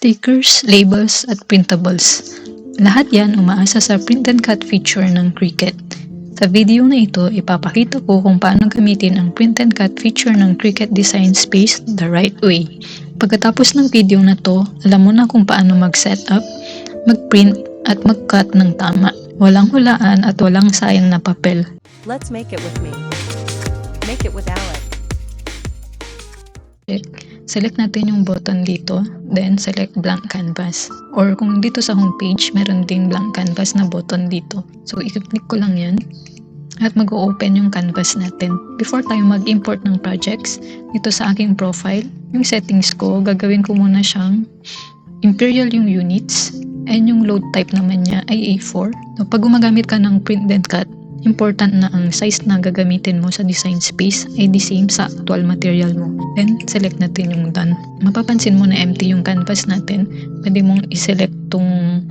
stickers, labels, at printables. Lahat yan umaasa sa print and cut feature ng Cricut. Sa video na ito, ipapakita ko kung paano gamitin ang print and cut feature ng Cricut Design Space the right way. Pagkatapos ng video na to, alam mo na kung paano mag-setup, mag-print, at mag-cut ng tama. Walang hulaan at walang sayang na papel. Let's make it with me. Make it with Alec. Select natin yung button dito, then select blank canvas. Or kung dito sa homepage, meron ding blank canvas na button dito. So, i-click ko lang yan at mag-open yung canvas natin. Before tayo mag-import ng projects, dito sa aking profile, yung settings ko, gagawin ko muna siyang imperial yung units, and yung load type naman niya ay A4. So, pag gumagamit ka ng print and cut, important na ang size na gagamitin mo sa design space ay the same sa actual material mo. Then, select natin yung done. Mapapansin mo na empty yung canvas natin. Pwede mong i-select tong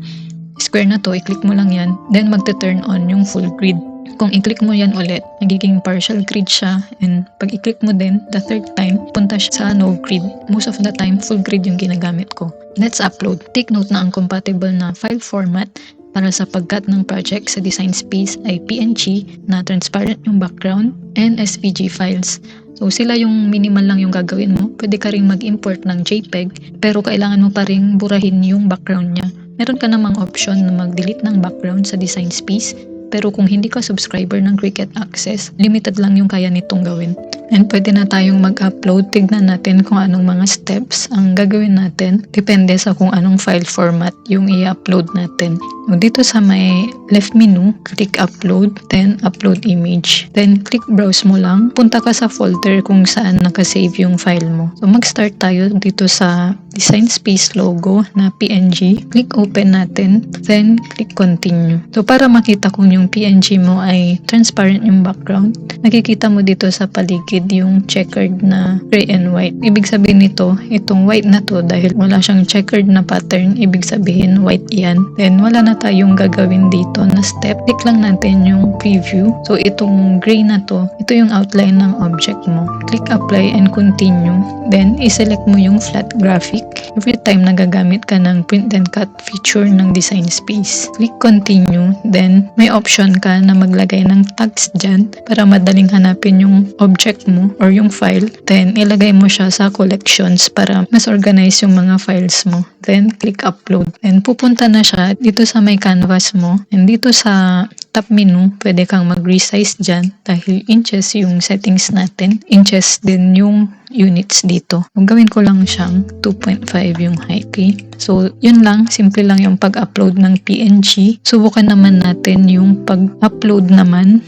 square na to, i-click mo lang yan, then magte-turn on yung full grid. Kung i-click mo yan ulit, nagiging partial grid siya, and pag i-click mo din, the third time, punta siya sa no grid. Most of the time, full grid yung ginagamit ko. Let's upload. Take note na ang compatible na file format para sa pag-cut ng project sa design space ay PNG na transparent yung background and SVG files. So sila yung minimal lang yung gagawin mo. Pwede ka rin mag-import ng JPEG pero kailangan mo pa rin burahin yung background niya. Meron ka namang option na mag-delete ng background sa design space. Pero kung hindi ka subscriber ng Cricut Access, limited lang yung kaya nitong gawin. And pwede na tayong mag-upload. Tignan natin kung anong mga steps ang gagawin natin. Depende sa kung anong file format yung i-upload natin. So, dito sa may left menu, click upload, then upload image. Then click browse mo lang. Punta ka sa folder kung saan nakasave yung file mo. So mag-start tayo dito sa design space logo na PNG. Click open natin, then click continue. So para makita kung yung PNG mo ay transparent yung background, nakikita mo dito sa paligid yung checkered na gray and white. Ibig sabihin nito, itong white na to dahil wala siyang checkered na pattern, ibig sabihin white yan. Then wala na tayong gagawin dito na step. Click lang natin yung preview. So itong gray na to, ito yung outline ng object mo. Click apply and continue. Then iselect mo yung flat graphic. Every time na gagamit ka ng print and cut feature ng design space. Click continue. Then may option ka na maglagay ng tags dyan para madaling hanapin yung object mo or yung file. Then ilagay mo siya sa collections para mas organize yung mga files mo. Then click upload. Then pupunta na siya dito sa may canvas mo. And dito sa top menu, pwede kang mag-resize dyan dahil inches yung settings natin. Inches din yung units dito. Gawin ko lang siyang 2.5 yung height. Okay? So, yun lang. Simple lang yung pag-upload ng PNG. Subukan naman natin yung pag-upload naman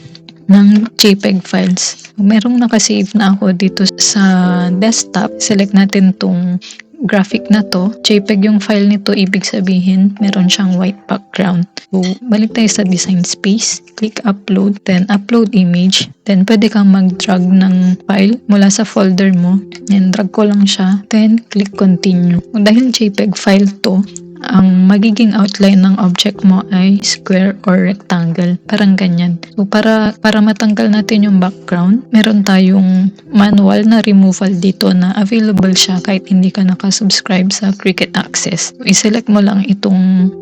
ng JPEG files. Merong nakasave na ako dito sa desktop. Select natin tong graphic na to. JPEG yung file nito, ibig sabihin meron siyang white background. So, balik tayo sa design space. Click upload, then upload image. Then, pwede kang mag-drag ng file mula sa folder mo. And drag ko lang siya. Then, click continue. Dahil JPEG file to, ang magiging outline ng object mo ay square or rectangle. Parang ganyan. So, para matanggal natin yung background, meron tayong manual na removal dito na available siya kahit hindi ka nakasubscribe sa Cricut Access. So, i-select mo lang itong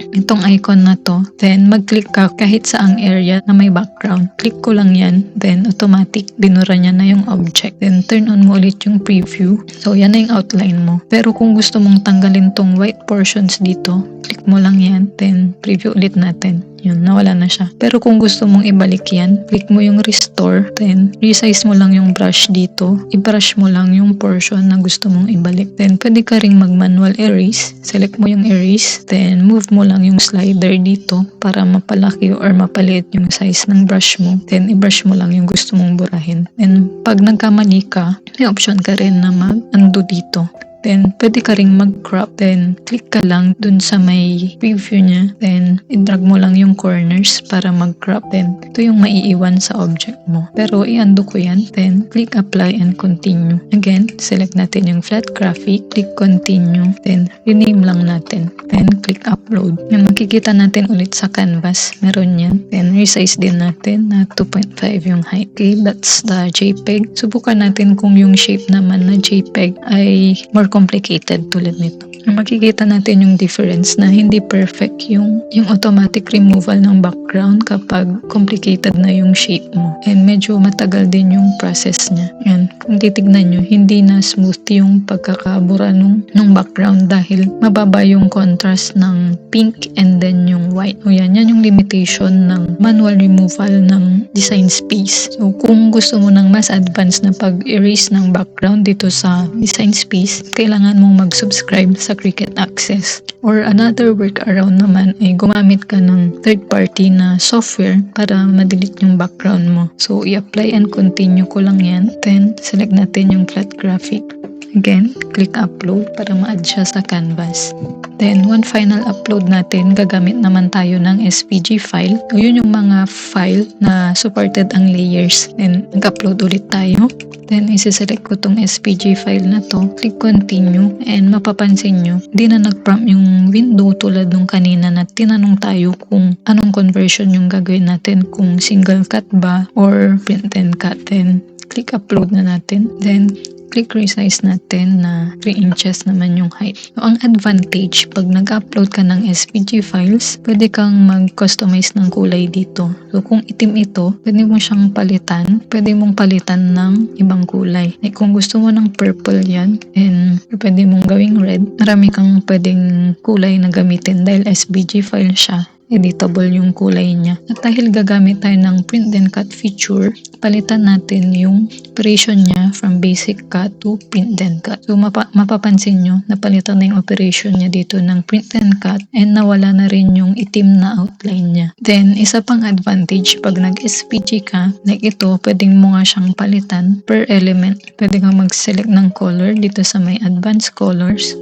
icon na to. Then, mag-click ka kahit saang area na may background. Click ko lang yan. Then, automatic, binura niya na yung object. Then, turn on mo ulit yung preview. So, yan na yung outline mo. Pero kung gusto mong tanggalin tong white portions dito, click mo lang yan, then preview ulit natin. Yun, nawala na siya. Pero kung gusto mong ibalik yan, click mo yung restore, then resize mo lang yung brush dito. I-brush mo lang yung portion na gusto mong ibalik. Then, pwede ka ring mag-manual erase. Select mo yung erase, then move mo lang yung slider dito para mapalaki or mapaliit yung size ng brush mo. Then, i-brush mo lang yung gusto mong burahin. And pag nagkamali ka, may option ka rin na mag-undo dito. Then, pwede ka ring mag-crop. Then, click ka lang dun sa may preview niya. Then, i-drag mo lang yung corners para mag-crop. Then, ito yung maiiwan sa object mo. Pero, i-undo ko yan. Then, click apply and continue. Again, select natin yung flat graphic. Click continue. Then, rename lang natin. Then, click upload. Yung makikita natin ulit sa canvas, meron yan. Then, resize din natin na 2.5 yung height. Okay, that's the JPEG. Subukan natin kung yung shape naman na JPEG ay more complicated tulad nito. Makikita natin yung difference na hindi perfect yung automatic removal ng background kapag complicated na yung shape mo. And medyo matagal din yung process niya. And kung titignan nyo, hindi na smooth yung pagkakabura nung background dahil mababa yung contrast ng pink and then yung white. O yan yung limitation ng manual removal ng design space. So kung gusto mo ng mas advanced na pag-erase ng background dito sa design space, kailangan mong mag-subscribe sa Cricut Access. Or another workaround naman ay gumamit ka ng third party na software para ma-delete yung background mo. So i-apply and continue ko lang yan. Then select natin yung flat graphic. Again, click upload para ma-add siya sa canvas. Then, one final upload natin, gagamit naman tayo ng SVG file. So, yun yung mga file na supported ang layers. Then, nag-upload ulit tayo. Then, isi-select ko tong SVG file na to. Click continue and mapapansin nyo, di na nag-prompt yung window tulad nung kanina na tinanong tayo kung anong conversion yung gagawin natin, kung single cut ba or print and cut. Then, click upload na natin. Then, click resize natin na 3 inches naman yung height. So, ang advantage, pag nag-upload ka ng SVG files, pwede kang mag-customize ng kulay dito. So, kung itim ito, pwede mo siyang palitan. Pwede mong palitan ng ibang kulay. Like, kung gusto mo ng purple yan, and pwede mong gawing red, marami kang pwedeng kulay na gamitin dahil SVG file siya. Editable yung kulay niya. At dahil gagamit tayo ng print and cut feature, palitan natin yung operation niya from basic cut to print and cut. So mapapansin nyo, napalitan na yung operation niya dito ng print and cut and nawala na rin yung itim na outline niya. Then, isa pang advantage pag nag-SVG ka, like ito, pwedeng mo nga siyang palitan per element. Pwede kang mag-select ng color dito sa may advanced colors.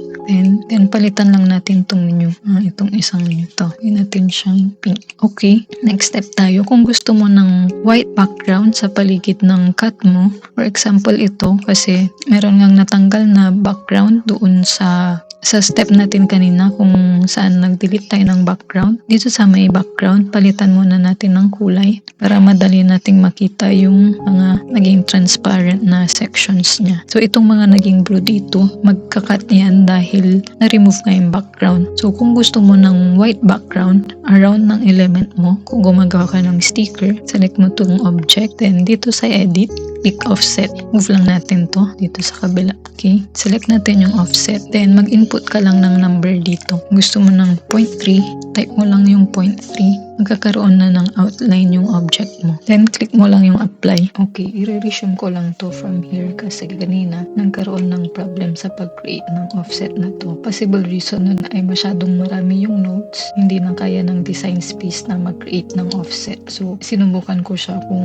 Then palitan lang natin itong new. Itong isang new to. Pwede natin siyang pink. Okay, next step tayo. Kung gusto mo ng white background sa paligid ng cut mo, for example ito, kasi meron ngang natanggal na background doon sa step natin kanina kung saan nag-delete tayo ng background. Dito sa may background, palitan muna natin ng kulay para madali nating makita yung mga naging transparent na sections niya. So, itong mga naging blue dito, magkakat yan dahil na-remove nga yung background. So, kung gusto mo ng white background around ng element mo, kung gumagawa ka ng sticker, select mo itong object. Then, dito sa edit, click offset. Move lang natin to dito sa kabila. Okay? Select natin yung offset. Then, mag-input ka lang ng number dito. Gusto mo ng 0.3, type mo lang yung 0.3. Magkakaroon na ng outline yung object mo. Then, click mo lang yung apply. Okay, i-resume ko lang to from here kasi kanina nagkaroon ng problem sa pag-create ng offset na to. Possible reason nun ay masyadong marami yung notes. Hindi na kaya ng design space na mag-create ng offset. So, sinubukan ko siya kung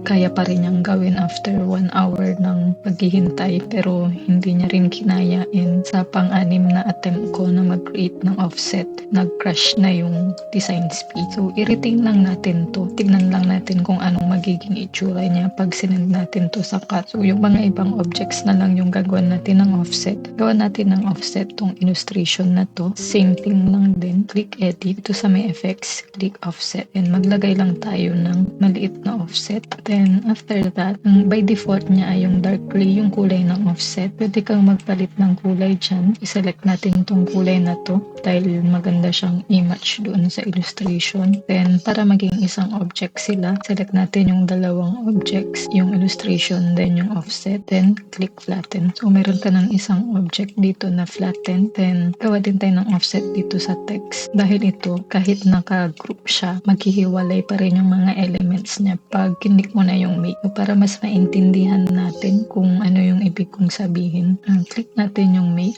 kaya pa rin niyang gawin after 1 hour ng paghihintay pero hindi niya rin kinaya and sa pang-anim na attempt ko na mag-create ng offset, nag-crash na yung design space. So, i-retain lang natin to. Tignan lang natin kung anong magiging itsura niya pag sinend natin to sa cut. So, yung mga ibang objects na lang yung gagawin natin ng offset. Gawan natin ng offset tong illustration na to. Same thing lang din. Click edit. Ito sa may effects, click offset. And maglagay lang tayo ng maliit na offset. Then, after that, by default niya ay yung dark gray yung kulay ng offset. Pwede kang magpalit ng kulay dyan. I-select natin tong kulay na to dahil maganda siyang i-match doon sa illustration. Then, para maging isang object sila, select natin yung dalawang objects, yung illustration, then yung offset, then click flatten. So, meron ka ng isang object dito na flatten, then gawa din tayo ng offset dito sa text. Dahil ito, kahit naka-group siya, maghihiwalay pa rin yung mga elements niya pag kinlik mo na yung make. So, para mas maintindihan natin kung ano yung ibig kong sabihin, click natin yung make.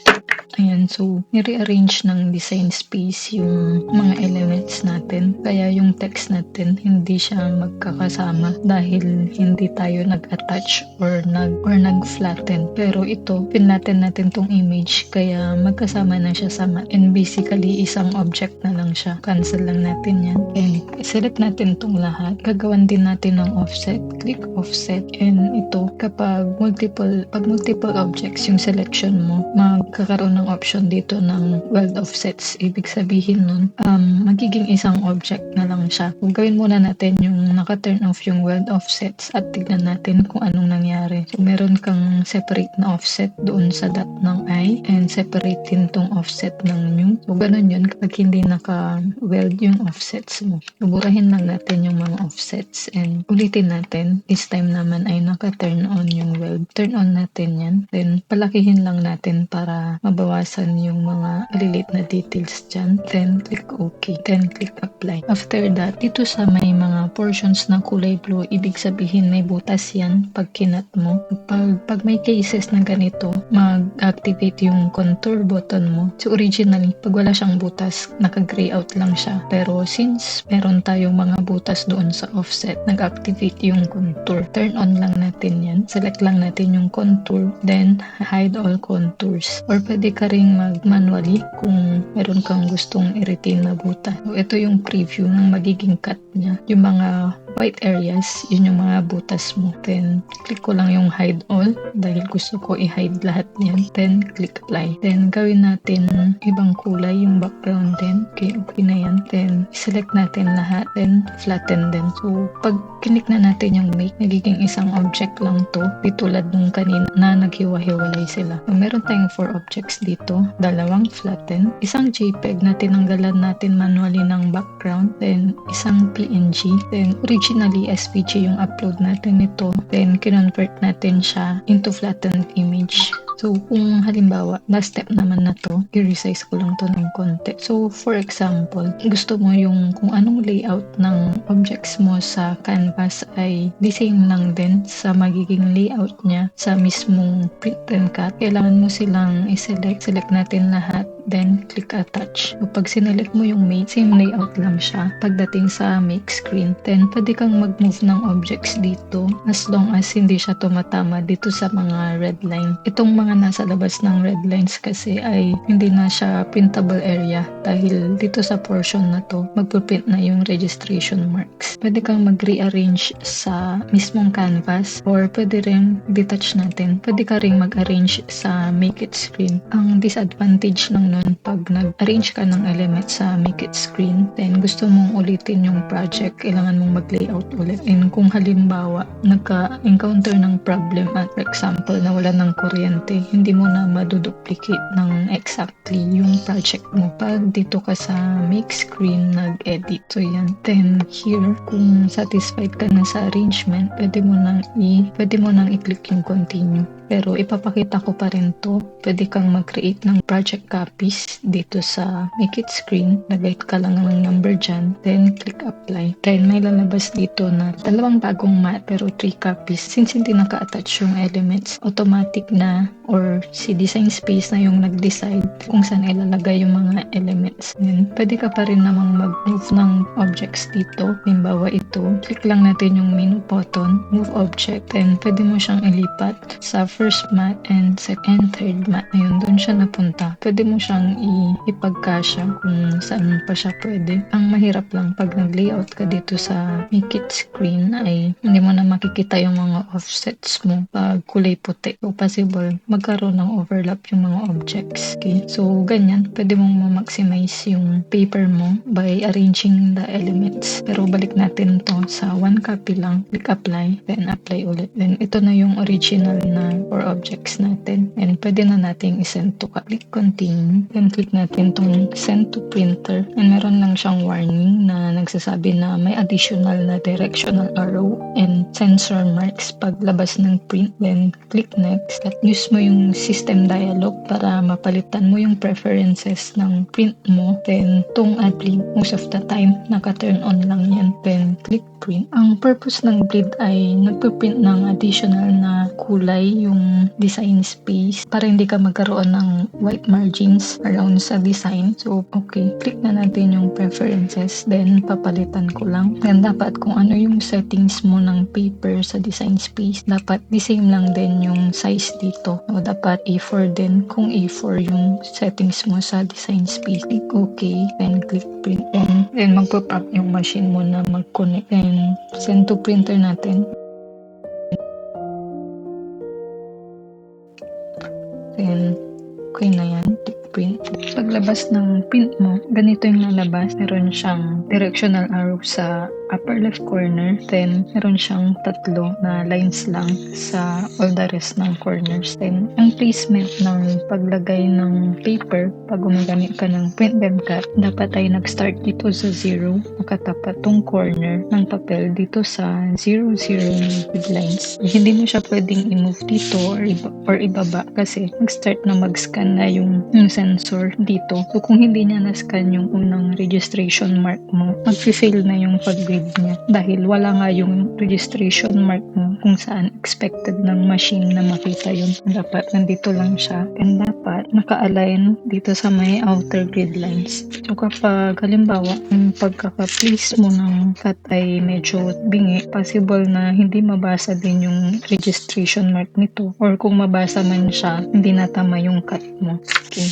Ayan, so, ni-rearrange ng design space yung mga elements natin. Kaya yung text natin, hindi siya magkakasama dahil hindi tayo nag-attach or nag-flatten. Pero ito, pinlatten natin tong image, kaya magkasama na siya sa mat. And basically, isang object na lang siya. Cancel lang natin yan. And select natin tong lahat. Gagawan din natin ng offset. Click offset. And ito, kapag multiple objects yung selection mo, magkakaroon ng option dito ng weld offsets. Ibig sabihin nun, magiging isang object na lang siya. Kung gawin muna natin yung naka-turn off yung weld offsets at tignan natin kung anong nangyari. So, meron kang separate na offset doon sa dot ng I and separate din tong offset ng new. So, ganun yun kapag hindi naka-weld yung offsets mo. Buburahin lang natin yung mga offsets and ulitin natin. This time naman ay naka-turn on yung weld. Turn on natin yan. Then, palakihin lang natin para mabawasan yung mga maliliit na details dyan. Then, click OK. Then, click Apply. After that, dito sa may mga portions na kulay blue, ibig sabihin may butas yan pag kinat mo. Pag may cases na ganito, mag-activate yung contour button mo. So, originally, pag wala siyang butas, naka-gray out lang siya. Pero since meron tayong mga butas doon sa offset, nag-activate yung contour. Turn on lang natin yan. Select lang natin yung contour. Then, hide all contours. Or pwede ka ring mag-manually kung meron kang gustong i-retain na butas. So, ito yung preview ng magiging cut niya. Yung mga white areas, yun yung mga butas mo. Then, click ko lang yung hide all dahil gusto ko i-hide lahat niyan. Then, click apply. Then, gawin natin ibang kulay yung background din. Okay, okay na yan. Then, select natin lahat. Then, flatten din. So, pag click na natin yung make, nagiging isang object lang to. Di tulad nung kanina na naghiwa-hiwalay sila. So, meron tayong 4 objects dito. Dalawang flatten. Isang JPEG na tinanggalan natin manually ng background. Then, isang PNG. Then, originally SVG yung upload natin nito. Then, kinonvert natin siya into flattened image. So, kung halimbawa, last step naman na to, i-resize ko lang to ng konti. So, for example, gusto mo yung kung anong layout ng objects mo sa canvas ay the same lang din sa magiging layout niya sa mismong print and cut. Kailangan mo silang i-select. Select natin lahat. Then, click attach. So, pag sinelect mo yung make, same layout lang siya. Pagdating sa make screen, then pwede kang mag-move ng objects dito as long as hindi siya tumatama dito sa mga red line. Itong mga nasa labas ng red lines kasi ay hindi na siya printable area dahil dito sa portion na to, magpuprint na yung registration marks. Pwede kang mag-rearrange sa mismong canvas or pwede rin detach natin. Pwede ka rin mag-arrange sa make it screen. Ang disadvantage ng pag nag-arrange ka ng element sa make it screen, then gusto mong ulitin yung project, kailangan mong mag-layout ulit. And kung halimbawa, nagka-encounter ng problem at for example, nawala ng kuryente, hindi mo na maduduplicate ng exactly yung project mo. Pag dito ka sa make screen, nag-edit. So yan. Then here, kung satisfied ka na sa arrangement, pwede mo nang i-click yung continue. Pero ipapakita ko pa rin to. Pwede kang mag-create ng project copies dito sa make it screen. Lagay ka lang ng number dyan. Then click apply. Then may lalabas dito na 2 bagong mat pero 3 copies. Since hindi naka-attach yung elements, automatic na or si design space na yung nag-decide kung saan ilalagay yung mga elements. Then pwede ka pa rin namang mag-move ng objects dito. Halimbawa ito. Click lang natin yung menu button, move object. Then pwede mo siyang ilipat sa first mat and second, third mat. Ayun, doon siya napunta. Pwede mo siyang ipagkasya kung saan pa siya pwede. Ang mahirap lang pag nag-layout ka dito sa make it screen ay hindi mo na makikita yung mga offsets mo pag kulay puti. So, possible magkaroon ng overlap yung mga objects. Okay? So, ganyan. Pwede mong ma-maximize yung paper mo by arranging the elements. Pero balik natin to sa 1 copy lang. Click apply, then apply ulit. Then, ito na yung original na 4 objects natin. And pwede na nating i-send to click continue. Then click natin tong send to printer. And meron lang siyang warning na nagsasabi na may additional na directional arrow and sensor marks paglabas ng print. Then click next. At use mo yung system dialog para mapalitan mo yung preferences ng print mo. Then tong add bleed, most of the time naka-turn on lang yan. Then click print. Ang purpose ng bleed ay nagpiprint ng additional na kulay yung design space para hindi ka magkaroon ng white margins around sa design. So, okay. Click na natin yung preferences. Then, papalitan ko lang. Then, dapat kung ano yung settings mo ng paper sa design space, dapat the same lang din yung size dito. So, dapat A4 din kung A4 yung settings mo sa design space. Click okay. Then, click print. Then, magpa-prop yung machine mo na mag-connect. Then, send to printer natin. Then, okay na yan. Click print. Paglabas ng print mo, ganito yung lalabas. Meron siyang directional arrow sa upper left corner. Then, meron siyang tatlo na lines lang sa all the rest ng corners. Then, ang placement ng paglagay ng paper, pag gumagamit ka ng print bed cut, dapat ay nag-start dito sa 0. Nakatapat tong corner ng papel dito sa 0, 0 with lines. Hindi mo siya pwedeng i-move dito or ibaba kasi nag-start na mag-scan na yung sensor dito. So, kung hindi niya na-scan yung unang registration mark mo, mag-fail na yung pag-read niya dahil wala nga yung registration mark mo kung saan expected ng machine na makita yun. Dapat nandito lang siya and dapat naka-align dito sa may outer grid lines. So kapag halimbawa ang pagkaka-place mo ng cut ay medyo bingi, possible na hindi mabasa din yung registration mark nito or kung mabasa man siya, hindi natama yung cut mo. Okay.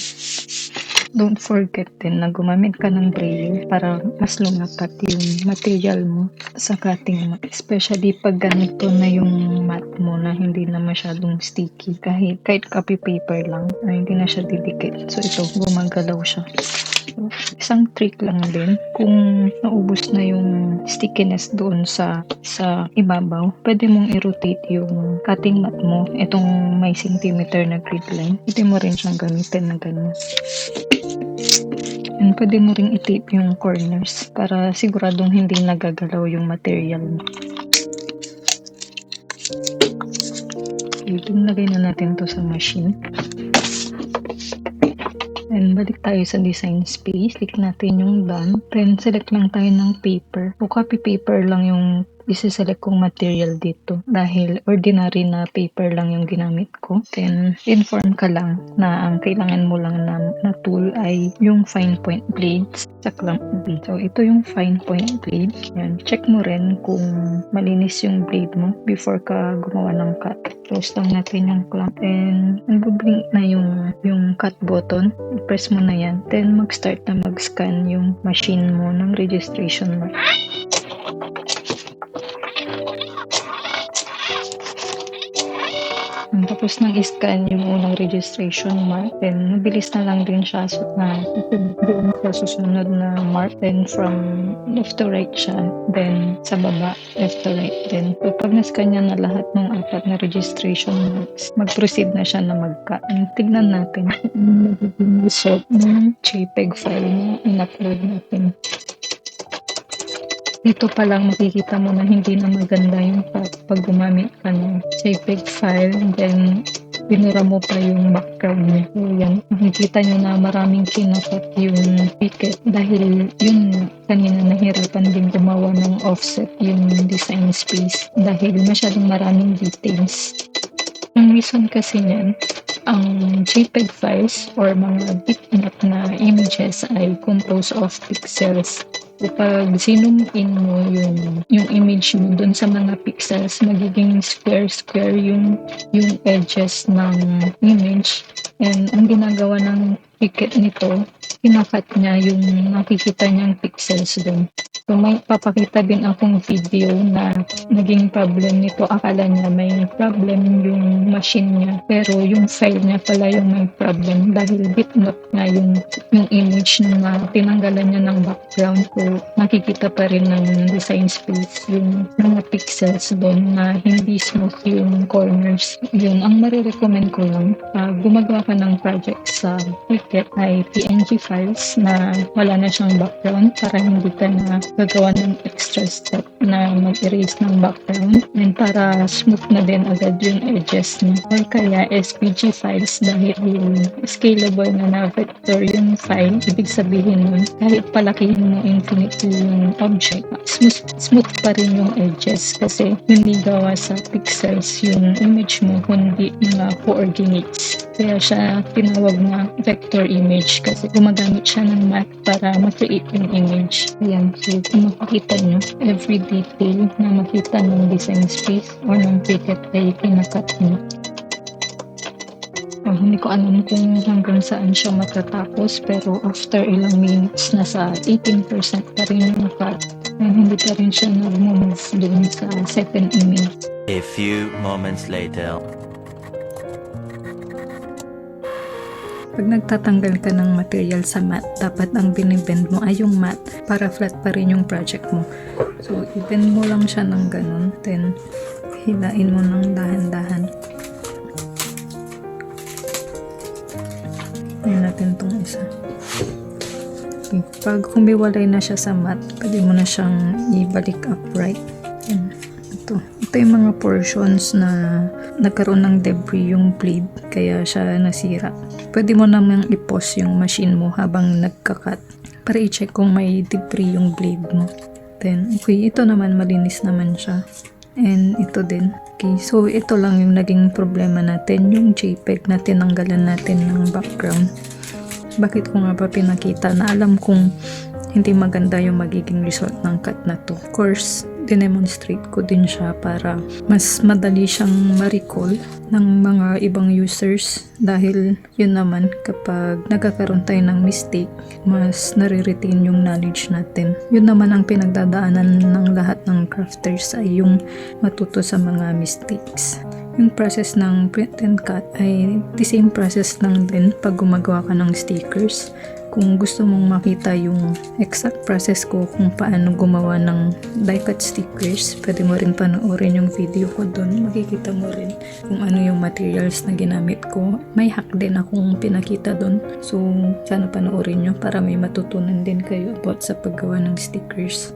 Don't forget din na gumamit ka ng braille para mas lumapat yung material mo sa cutting mo. Especially pag ganito na yung mat mo na hindi na masyadong sticky. Kahit copy paper lang, hindi na siya didikit. So ito, gumagalaw siya. So, isang trick lang din, kung naubos na yung stickiness doon sa ibabaw, pwede mong i-rotate yung cutting mat mo. Itong may centimeter na grid line, pwede mo rin siyang gamitin na ganun. And pwede mo ring i-tape yung corners para siguradong hindi nagagalaw yung material mo. Ilagay na natin to sa machine. And balik tayo sa design space. Click natin yung done. Then select lang tayo ng paper. O copy paper lang yung isi-select kong material dito dahil ordinary na paper lang yung ginamit ko. Then, inform ka lang na ang kailangan mo lang na tool ay yung fine point blades sa clamp blade. So, ito yung fine point blade. Yan. Check mo rin kung malinis yung blade mo before ka gumawa ng cut. Close lang natin yung clamp and nag-blink na yung cut button. Press mo na yan. Then, mag-start na mag-scan yung machine mo ng registration mark. Tapos nang i-scan yung unang registration mark, then mabilis na lang din siya doon sa susunod na mark. Then from left to right siya, then sa baba, left to right din. So pag na-scan niya na lahat ng apat na registration marks, mag-proceed na siya na mag-cut. Tignan natin kung magiging result ng JPEG file na in-upload natin. Dito pa lang makikita mo na hindi na maganda yung pag gumamit ka ng JPEG file, then binura mo pa yung background niya. So yan, makikita nyo na maraming kinakat yung ticket dahil yun kanina nahirapan din gumawa ng offset yung design space dahil masyadong maraming details. Ang reason kasi niyan, ang JPEG files or mga bitmap na images ay composed of pixels. Kapag zoom in mo yung image mo dun sa mga pixels, magiging square yung edges ng image. And ang ginagawa ng ticket nito, kinakat niya yung nakikita niyang pixels dun. So may papakita din akong video na naging problem nito. Akala niya may problem yung machine niya, pero yung file niya pala yung may problem dahil bitmap nga yung image na tinanggalan niya ng background. So nakikita pa rin ng design space yung mga pixels doon na hindi smooth yung corners. Yun, ang marirecommend ko lang, gumagawa ka ng project sa Cricut ay PNG files na wala na siyang background para hindi ka na gagawa ng extra step na mag-erase ng background and para smooth na din agad yung edges niya. Or kaya SVG files dahil yung scalable na vector yung file, ibig sabihin nun kahit palakihin mo infinity yung object, smooth pa rin yung edges kasi hindi gawa sa pixels yung image mo kundi mga coordinates. Kaya siya tinawag na vector image kasi gumagamit siya ng math para ma-create yung image. Ayan, so kung makikita nyo, every detail na makita ng design space or ng Cricut ay pinakat nyo. Hindi ko alam kung hanggang saan siya matatapos pero after ilang minutes nasa 18% pa rin yung cut and hindi pa rin siya nag-move doon sa second image. A few moments later. Pag nagtatanggal ka ng material sa mat, dapat ang binibend mo ay yung mat para flat pa rin yung project mo. So, i-bend mo lang siya ng ganun. Then, hilain mo ng dahan-dahan. Ayan natin tong isa. Okay. Pag humiwalay na siya sa mat, pwede mo na siyang ibalik upright. Ayan. Ito yung mga portions na nagkaroon ng debris yung blade, kaya siya nasira. Pwede mo namang i-pause yung machine mo habang nagka-cut para i-check kung may debris yung blade mo. Then, okay, ito naman malinis naman siya. And ito din. Okay, so ito lang yung naging problema natin, yung JPEG na tinanggalan natin ng background. Bakit ko nga ba pinakita na alam kong hindi maganda yung magiging result ng cut na to. Of course, dinemonstrate ko din siya para mas madali siyang ma-recall ng mga ibang users dahil yun naman kapag nagkakaroon tayo ng mistake, mas nare-retain yung knowledge natin. Yun naman ang pinagdadaanan ng lahat ng crafters ay yung matuto sa mga mistakes. Yung process ng print and cut ay the same process lang din pag gumagawa ka ng stickers. Kung gusto mong makita yung exact process ko kung paano gumawa ng die-cut stickers, pwede mo rin panoorin yung video ko doon. Makikita mo rin kung ano yung materials na ginamit ko. May hack din akong pinakita doon. So, sana panoorin nyo para may matutunan din kayo about sa paggawa ng stickers.